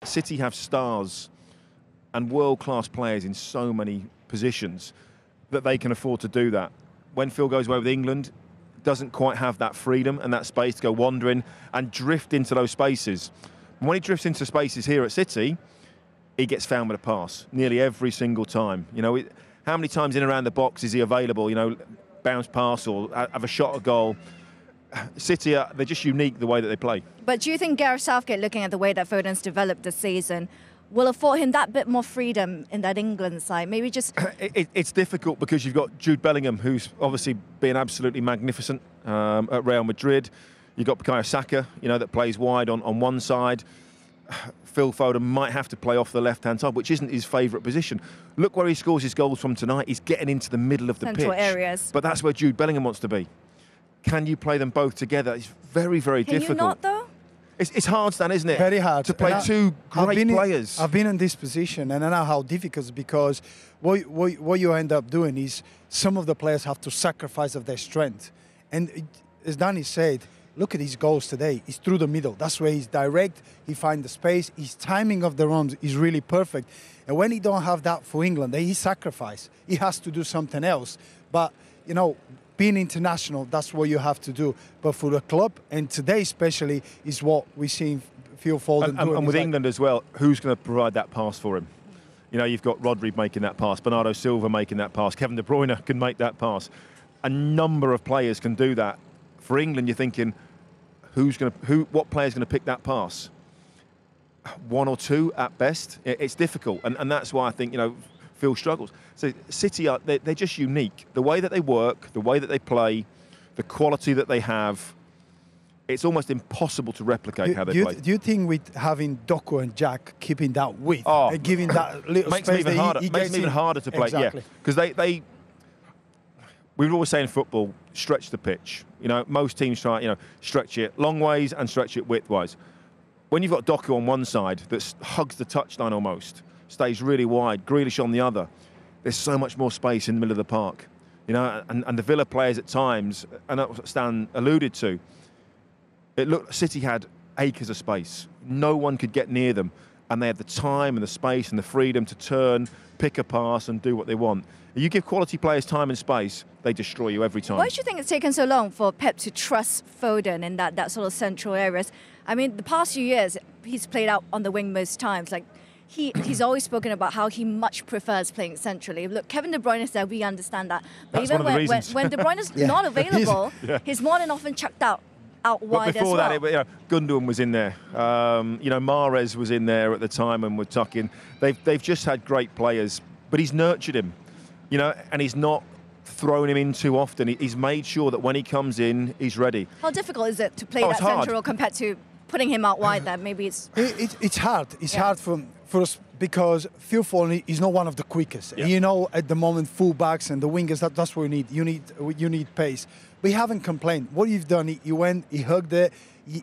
City have stars and world-class players in so many positions that they can afford to do that. When Phil goes away with England, doesn't quite have that freedom and that space to go wandering and drift into those spaces. When he drifts into spaces here at City, he gets found with a pass nearly every single time. You know, how many times in and around the box is he available? You know, bounce pass or have a shot at goal. City, they're just unique the way that they play. But do you think Gareth Southgate, looking at the way that Foden's developed this season, will afford him that bit more freedom in that England side? Maybe just... It's difficult because you've got Jude Bellingham, who's obviously been absolutely magnificent at Real Madrid. You've got Bukayo Saka, you know, that plays wide on one side. Phil Foden might have to play off the left-hand side, which isn't his favourite position. Look where he scores his goals from tonight. He's getting into the middle of the Central pitch. areas. But that's where Jude Bellingham wants to be. Can you play them both together? It's very, very difficult. Can you not, though? It's hard, Stan, isn't it? Very hard. To play two great players. I've been in this position, and I know how difficult it is, because what you end up doing is some of the players have to sacrifice of their strength. And as Danny said, look at his goals today. He's through the middle. That's where he's direct. He finds the space. His timing of the runs is really perfect. And when he don't have that for England, then he sacrifices. He has to do something else. But, you know, being international, that's what you have to do. But for the club, and today especially, is what we're seeing Phil Foden doing. And with England as well, who's going to provide that pass for him? You know, you've got Rodri making that pass, Bernardo Silva making that pass, Kevin De Bruyne can make that pass. A number of players can do that. For England, you're thinking, what player's going to pick that pass? One or two at best. It's difficult, and that's why I think, you know, Phil struggles. So City, they're just unique. The way that they work, the way that they play, the quality that they have, it's almost impossible to replicate how they play. Do you think with having Doku and Jack keeping that width and giving that little makes space, makes it even harder to play? Exactly. Yeah, because we would always say in football, stretch the pitch. You know, most teams try, you know, stretch it long ways and stretch it width-wise. When you've got Doku on one side that hugs the touchline almost, stays really wide, Grealish on the other, there's so much more space in the middle of the park. You know, and the Villa players at times, and that's what Stan alluded to, it looked, City had acres of space. No one could get near them, and they had the time and the space and the freedom to turn, pick a pass and do what they want. You give quality players time and space, they destroy you every time. Why do you think it's taken so long for Pep to trust Foden in that sort of central areas? I mean, the past few years, he's played out on the wing most times. Like, he's always spoken about how he much prefers playing centrally. Look, Kevin De Bruyne said, we understand that. But that's even when De Bruyne is not available, he's more than often chucked out wide before as well. That, you know, Gundogan was in there. You know, Mahrez was in there at the time and were tucking. They've just had great players, but he's nurtured him. You know, and he's not thrown him in too often. He's made sure that when he comes in, he's ready. How difficult is it to play that central compared to putting him out wide there? Maybe it's hard. It's hard for us because Phil Foden is not one of the quickest. Yeah. You know, at the moment, full-backs and the wingers, that's what you need. You need pace. We haven't complained. What you've done, you went, he hugged it,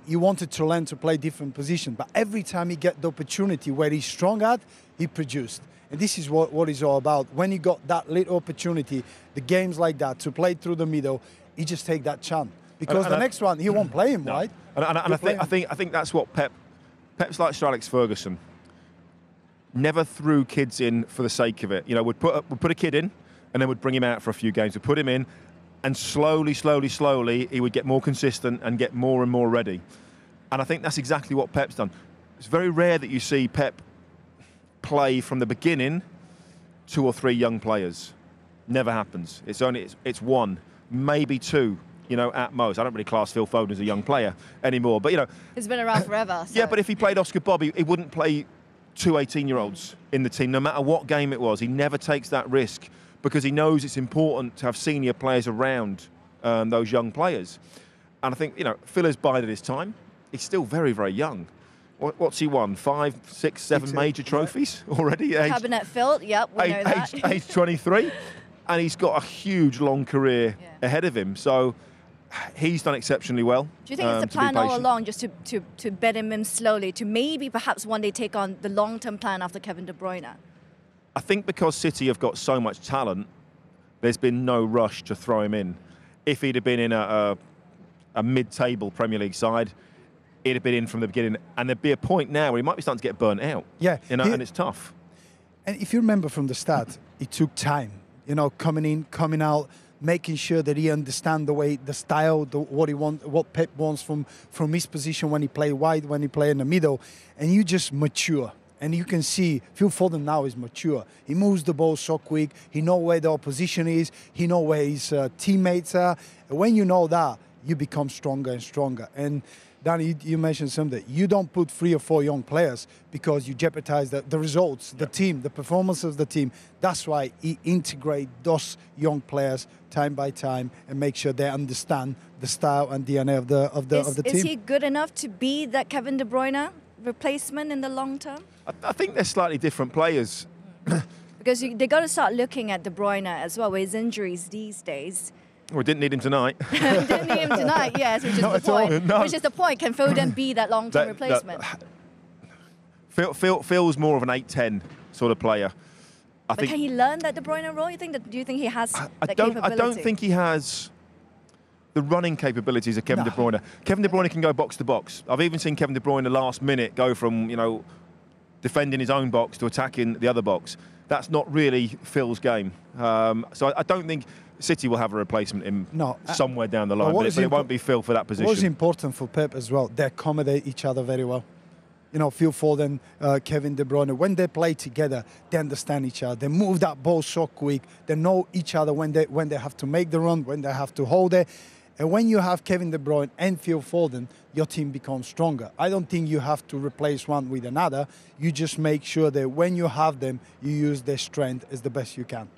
you wanted to learn to play different positions. But every time he get the opportunity where he's strong at, he produced. And this is what it's all about. When you got that little opportunity, the games like that, to play through the middle, you just take that chance. Because the next one, he won't play him, right? And I think that's what Pep's like Sir Alex Ferguson. Never threw kids in for the sake of it. You know, would put a kid in, and then would bring him out for a few games. Would put him in, and slowly, he would get more consistent and get more and more ready. And I think that's exactly what Pep's done. It's very rare that you see Pep play from the beginning 2 or 3 young players. Never happens. It's one, maybe 2, you know, at most. I don't really class Phil Foden as a young player anymore, but, you know, he's been around forever. So. Yeah, but if he played Oscar Bob, he wouldn't play 2 18-year-olds in the team, no matter what game it was. He never takes that risk because he knows it's important to have senior players around those young players. And I think, you know, Phil has bided his time. He's still very, very young. What's he won? 5, 6, 7 major trophies already? Cabinet Phil, yep, we know that. Age 23. And he's got a huge, long career ahead of him. So he's done exceptionally well. Do you think it's the plan all along, just to bed him in slowly, to maybe perhaps one day take on the long-term plan after Kevin De Bruyne? I think because City have got so much talent, there's been no rush to throw him in. If he'd have been in a mid-table Premier League side, he'd have been in from the beginning, and there'd be a point now where he might be starting to get burnt out. Yeah, and it's tough. And if you remember from the start, it took time. Coming in, coming out, making sure that he understands the style, what Pep wants from his position when he play wide, when he play in the middle, and you just mature. And you can see Phil Foden now is mature. He moves the ball so quick. He knows where the opposition is. He knows where his teammates are. And when you know that, you become stronger and stronger. And Danny, you mentioned something. You don't put 3 or 4 young players because you jeopardize the results, the team, the performance of the team. That's why he integrate those young players time by time and make sure they understand the style and DNA of the team. Is he good enough to be that Kevin De Bruyne replacement in the long term? I think they're slightly different players. Because they got to start looking at De Bruyne as well with his injuries these days. We didn't need him tonight. Didn't need him tonight, yes, which is the point. No. Which is the point. Can Foden be that long-term replacement? Phil's more of an 8-10 sort of player. But can he learn that De Bruyne role? Do you think he has that capability? I don't think he has the running capabilities of Kevin De Bruyne. Kevin De Bruyne can go box to box. I've even seen Kevin De Bruyne the last minute go from defending his own box to attacking the other box. That's not really Phil's game. So I don't think City will have a replacement in somewhere down the line, but it won't be Phil for that position. What's important for Pep as well, they accommodate each other very well. Phil Foden, Kevin De Bruyne, when they play together, they understand each other. They move that ball so quick. They know each other when they have to make the run, when they have to hold it. And when you have Kevin De Bruyne and Phil Foden, your team becomes stronger. I don't think you have to replace one with another. You just make sure that when you have them, you use their strength as the best you can.